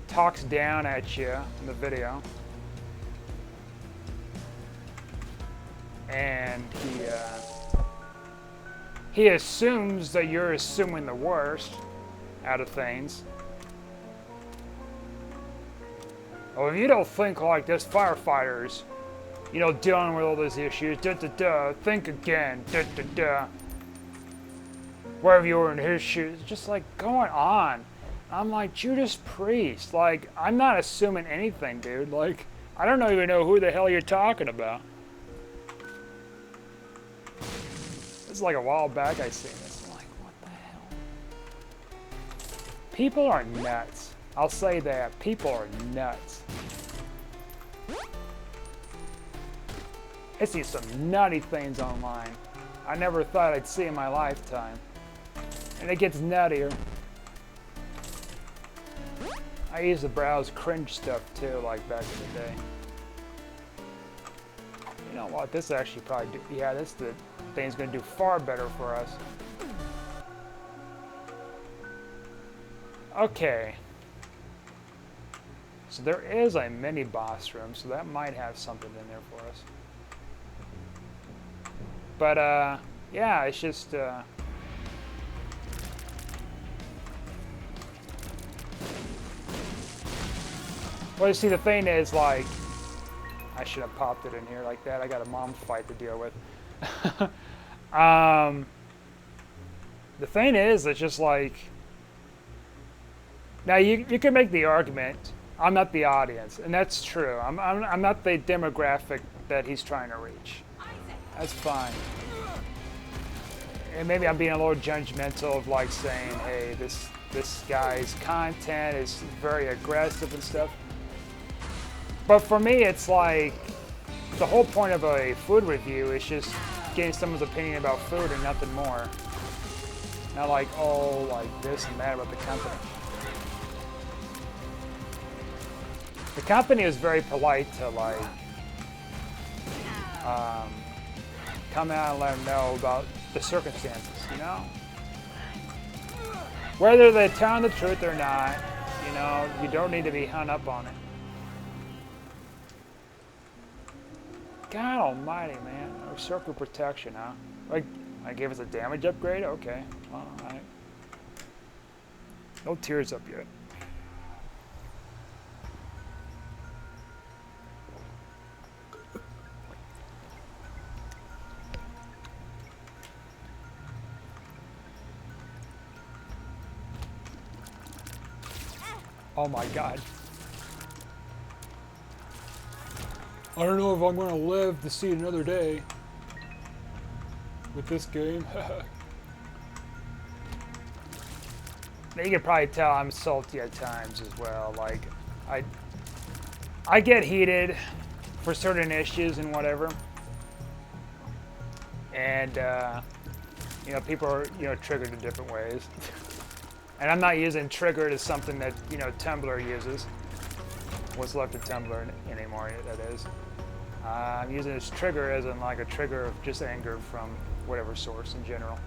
talks down at you in the video. And he assumes that you're assuming the worst out of things. Oh, if you don't think like this, firefighters, you know, dealing with all these issues, think again, wherever you were in his shoes, just like going on. I'm like, Judas Priest, like, I'm not assuming anything, dude. Like, I don't even know who the hell you're talking about. This is like a while back I seen this. I'm like, what the hell? People are nuts. I'll say that. People are nuts. I see some nutty things online I never thought I'd see in my lifetime. And it gets nuttier. I used to browse cringe stuff too, like back in the day. You know what? This actually probably yeah, this the thing's gonna do far better for us. Okay. So there is a mini boss room, so that might have something in there for us. But yeah, it's just well, you see, the thing is, like, I should have popped it in here like that. I got a mom fight to deal with. The thing is, it's just like, now you can make the argument, I'm not the audience, and that's true. I'm not the demographic that he's trying to reach. That's fine. And maybe I'm being a little judgmental of like saying, hey, this guy's content is very aggressive and stuff. But for me, it's like, the whole point of a food review is just getting someone's opinion about food and nothing more. Not like, oh, like this and that about the company. The company is very polite to like, come out and let them know about the circumstances, you know? Whether they're telling the truth or not, you know, you don't need to be hung up on it. God almighty, man. Oh, circle protection, huh? Like, I gave us a damage upgrade? Okay. Alright. No tears up yet. Oh my god. I don't know if I'm going to live to see another day with this game. You can probably tell I'm salty at times as well. Like, I get heated for certain issues and whatever. And, you know, people are, you know, triggered in different ways. And I'm not using triggered as something that, you know, Tumblr uses. What's left of Tumblr anymore, that is. I'm using this trigger as in like a trigger of just anger from whatever source in general.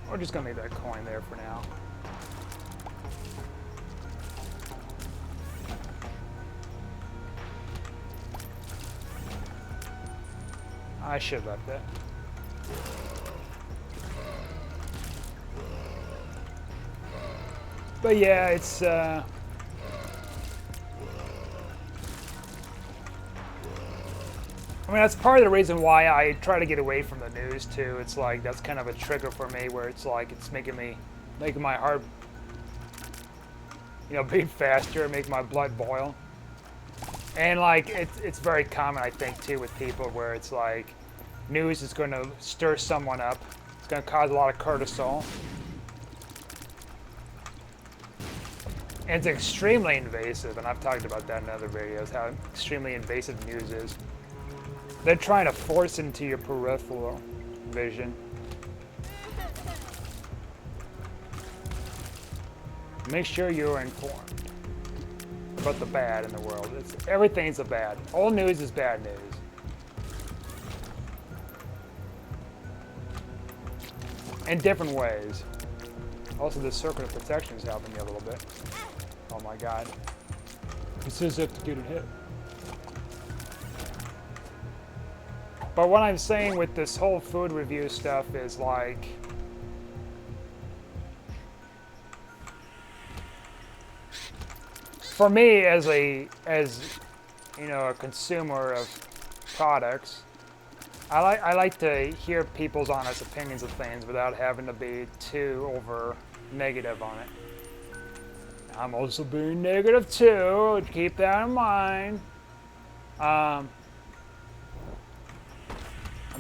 We're just gonna leave that coin there for now. I should have left that. But yeah, it's I mean, that's part of the reason why I try to get away from the news too. It's like that's kind of a trigger for me, where it's like it's making my heart, you know, beat faster, make my blood boil. And like it's very common, I think, too, with people where it's like news is going to stir someone up. It's going to cause a lot of cortisol. And it's extremely invasive, and I've talked about that in other videos, how extremely invasive news is. They're trying to force into your peripheral vision. Make sure you're informed about the bad in the world. Everything's a bad. All news is bad news. In different ways. Also, the circuit of protection is helping me a little bit. Oh my god. This is it to get it hit. But what I'm saying with this whole food review stuff is like, for me as you know, a consumer of products, I like to hear people's honest opinions of things without having to be too over negative on it. I'm also being negative too, keep that in mind. I'm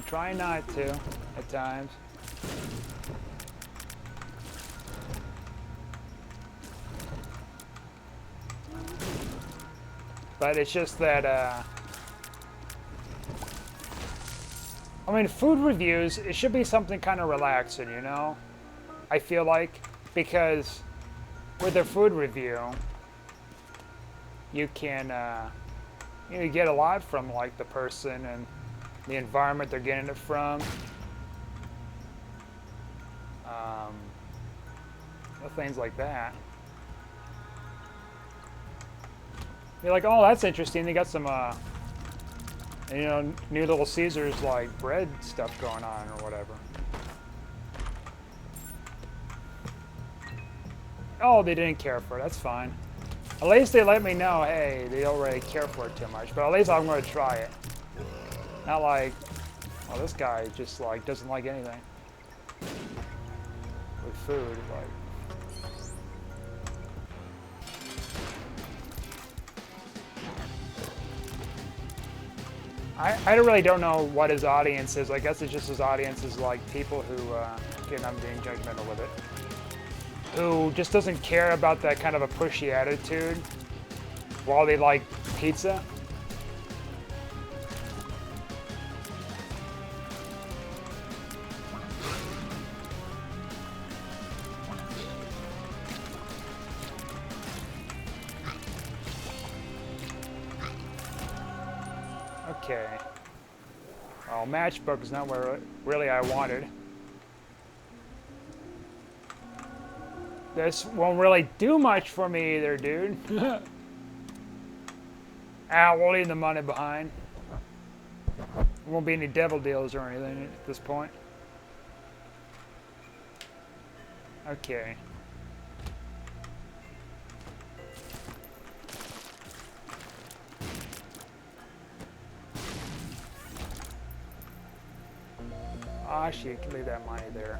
trying not to, at times. But it's just that, I mean, food reviews, it should be something kind of relaxing, you know? I feel like, because with a food review, you can, you know, you get a lot from, like, the person and the environment they're getting it from. Things like that. You're like, oh, that's interesting. They got some, you know, new Little Caesars like bread stuff going on or whatever. Oh, they didn't care for it. That's fine. At least they let me know, hey, they don't really care for it too much. But at least I'm going to try it. Not like, oh, this guy just like doesn't like anything with food. Like, I really don't know what his audience is. I guess it's just his audience is like people who, again, I'm being judgmental with it, who just doesn't care about that kind of a pushy attitude while they like pizza. Okay. Oh, matchbook is not where really I wanted. This won't really do much for me either, dude. We'll leave the money behind. There won't be any devil deals or anything at this point. Okay. Ah, shit, can leave that money there.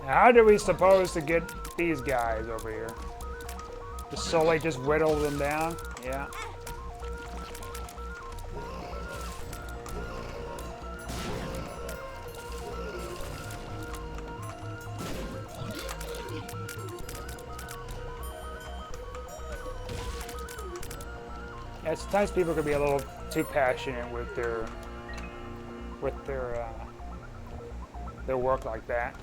How are we supposed to get these guys over here? Just slowly just whittle them down? Yeah. Yeah, sometimes people can be a little too passionate with their work like that.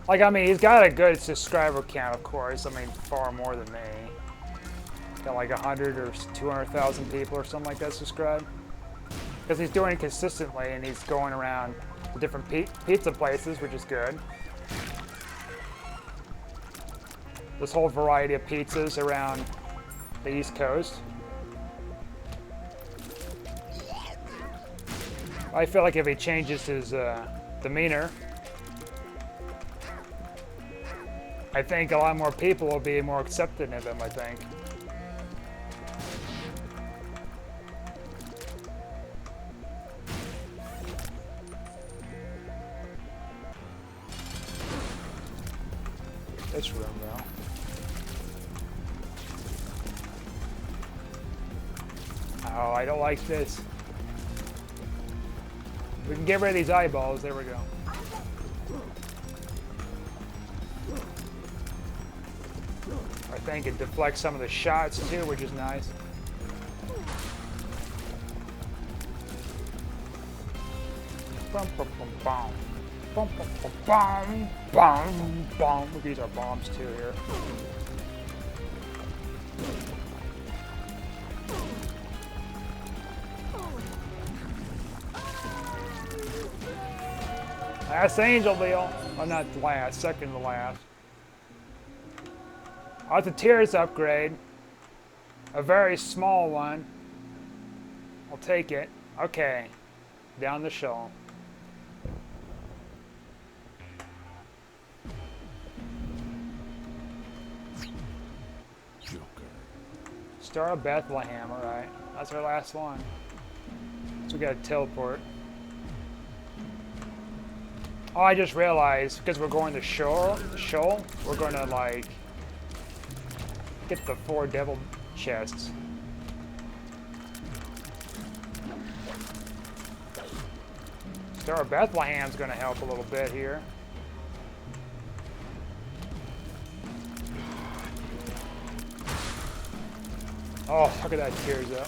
Like, I mean, he's got a good subscriber count, of course. I mean, far more than me. Got like 100 or 200,000 people or something like that subscribed. Because he's doing it consistently, and he's going around to different pizza places, which is good. This whole variety of pizzas around the East Coast. I feel like if he changes his demeanor, I think a lot more people will be more accepting of him, I think. This room, though. Oh, I don't like this. We can get rid of these eyeballs. There we go. I think it deflects some of the shots too, which is nice. Bum, bum, bum, bum. Bum, bum, bum, bum, bum, bum. Look, these are bombs too here. Last angel deal. Oh, not last, second to last. Oh, it's a Tears upgrade. A very small one. I'll take it. Okay. Down the show. Joker. Star of Bethlehem, alright. That's our last one. So we gotta teleport. Oh, I just realized, because we're going to Sheol, we're gonna, like, get the 4 devil chests. Star of Bethlehem's gonna help a little bit here. Oh, look at that Tears up.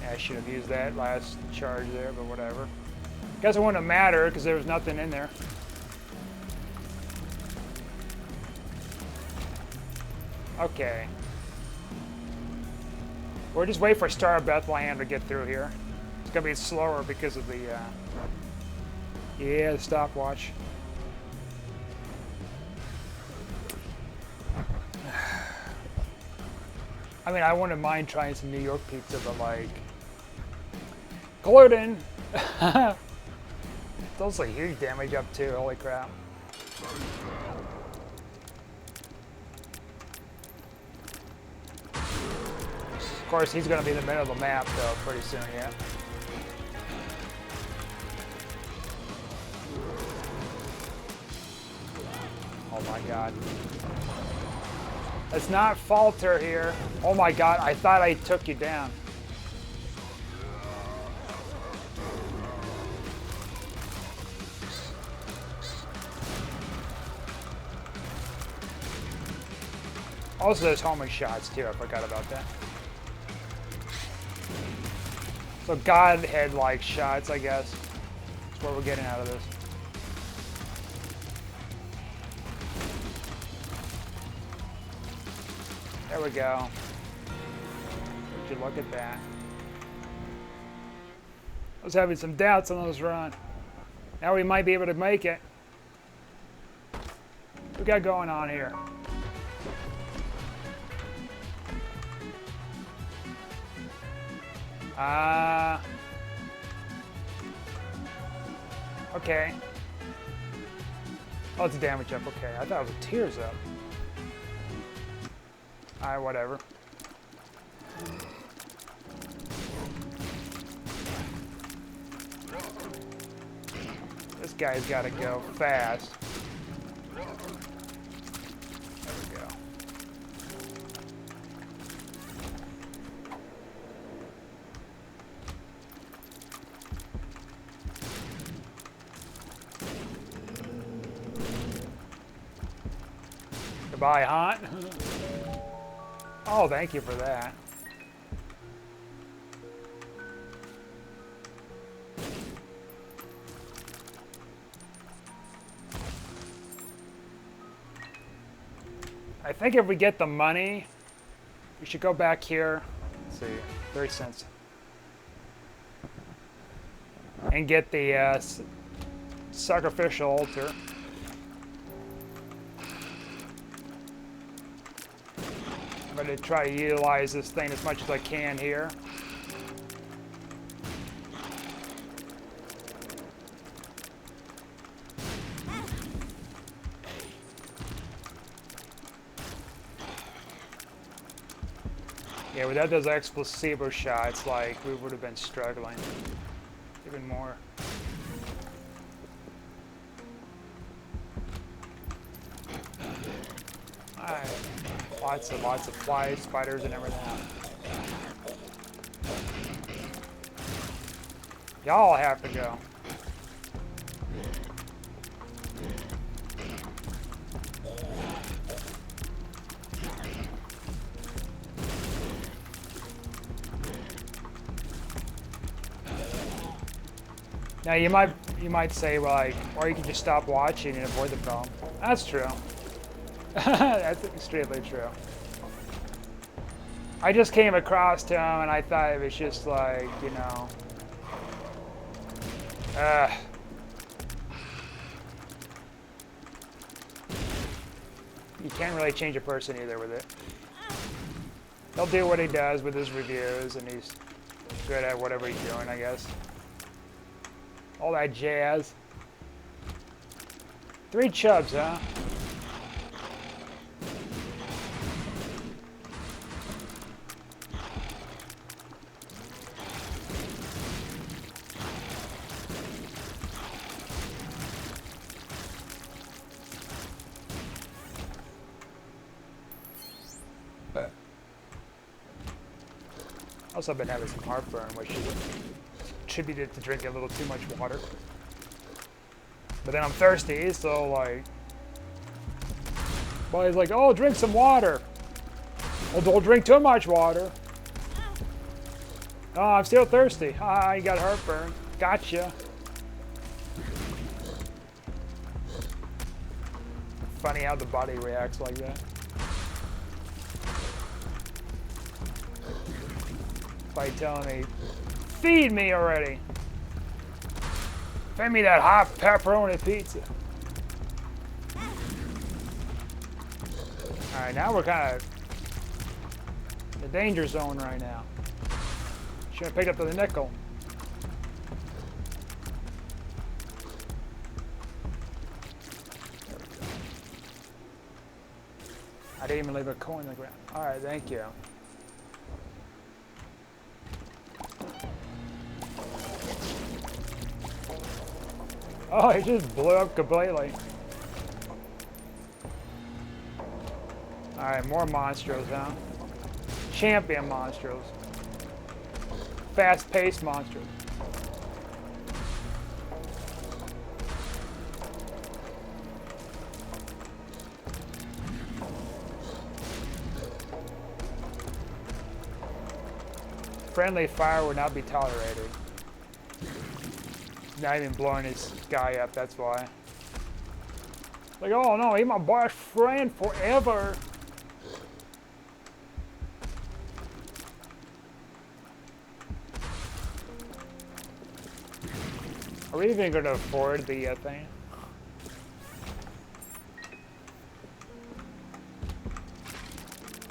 I should have used that last charge there, but whatever. Guess it wouldn't have mattered because there was nothing in there. Okay. We'll just wait for Star of Bethlehem to get through here. It's gonna be slower because of the the stopwatch. I mean, I wouldn't mind trying some New York pizza, but like gluten. Does like huge damage up too. Holy crap! Of course, he's going to be in the middle of the map though pretty soon. Yeah. Oh my god. Let's not falter here. Oh my god, I thought I took you down. Also, there's homing shots too. I forgot about that. So Godhead-like shots, I guess. That's what we're getting out of this. There we go. Would you look at that? I was having some doubts on this run. Now we might be able to make it. What we got going on here? Okay. Oh, it's a damage up. Okay, I thought it was a tears up. Alright, whatever. This guy's got to go fast. There we go. Goodbye, Haunt. Oh, thank you for that. I think if we get the money, we should go back here. Let's see, 30 cents. And get the sacrificial altar. I'm going to try to utilize this thing as much as I can here. Yeah, without those explosivo shots, like, we would have been struggling even more. Alright. Lots of flies, spiders, and everything. Y'all have to go. Now you might say, well, like, or you can just stop watching and avoid the problem. That's true. That's extremely true. I just came across him and I thought it was just like, you know, you can't really change a person either with it. He'll do what he does with his reviews and he's good at whatever he's doing, I guess. All that jazz. 3 chubs, huh? Also, I've been having some heartburn, which is attributed to drinking a little too much water. But then I'm thirsty, so like, well, he's like, oh, drink some water. Well, don't drink too much water. Oh, I'm still thirsty. Ah, you got heartburn. Gotcha. Funny how the body reacts like that. By telling me, feed me already. Feed me that hot pepperoni pizza. All right, now we're kind of in the danger zone right now. Should have picked up the nickel. There we go. I didn't even leave a coin on the ground. All right, thank you. Oh, it just blew up completely. Alright, more monstros, huh? Champion monstros. Fast-paced monstros. Friendly fire would not be tolerated. Not even blowing his guy up, that's why. Like, oh no, he's my best friend forever. Are we even going to afford the thing?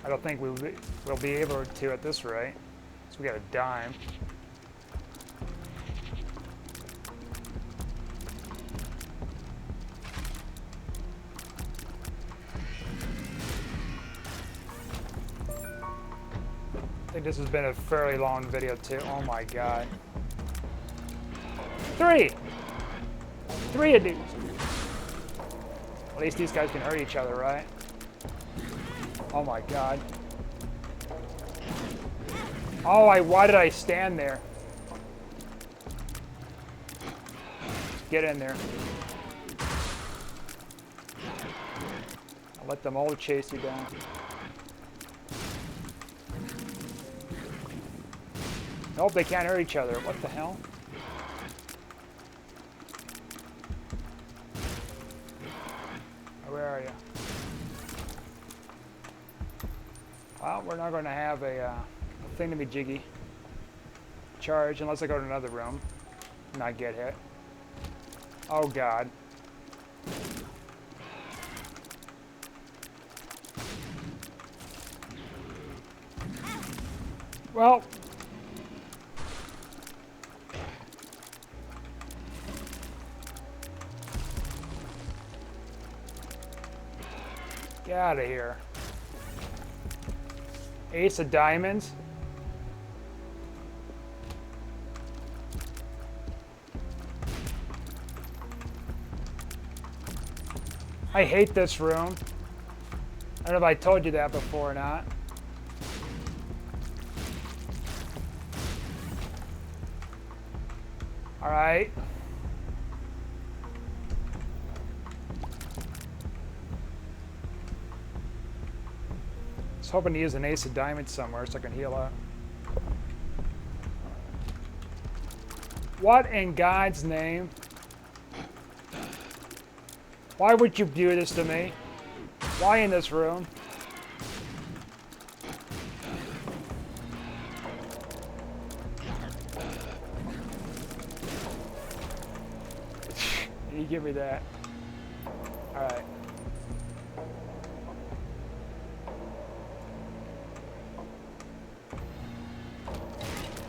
I don't think we'll be able to at this rate. So we got a dime. I think this has been a fairly long video too. Oh my god. Three of these. At least these guys can hurt each other, right? Oh my god. Oh, why did I stand there? Get in there. I'll let them all chase you down. Nope, they can't hurt each other. What the hell? Where are you? Well, we're not going to have a thing to be jiggy charge unless I go to another room and not get hit. Oh god. Well, get out of here. Ace of diamonds. I hate this room. I don't know if I told you that before or not. All right. I was hoping to use an ace of diamonds somewhere so I can heal up. What in God's name? Why would you do this to me? Why in this room? You give me that. All right.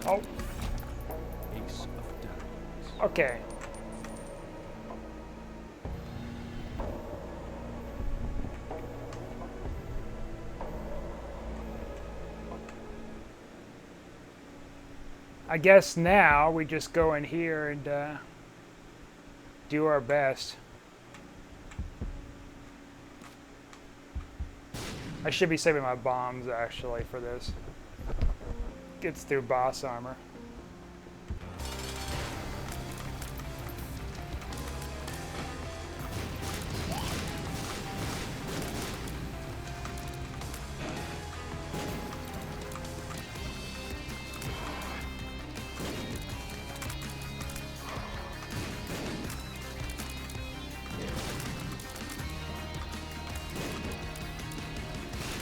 Oh. Ace of diamonds. Okay. I guess now we just go in here and do our best. I should be saving my bombs actually for this. Gets through boss armor.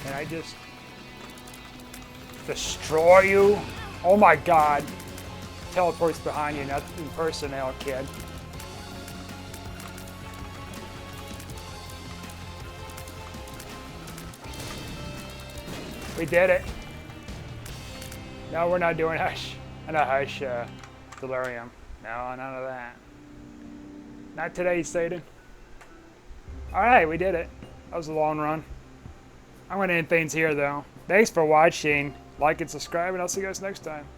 Can I just destroy you? Oh my god. Teleports behind you, not in personnel, kid. We did it. No, we're not doing Hush. Not Hush, Delirium. No, none of that. Not today, Satan. Alright, we did it. That was a long run. I'm going to end things here, though. Thanks for watching. Like and subscribe, and I'll see you guys next time.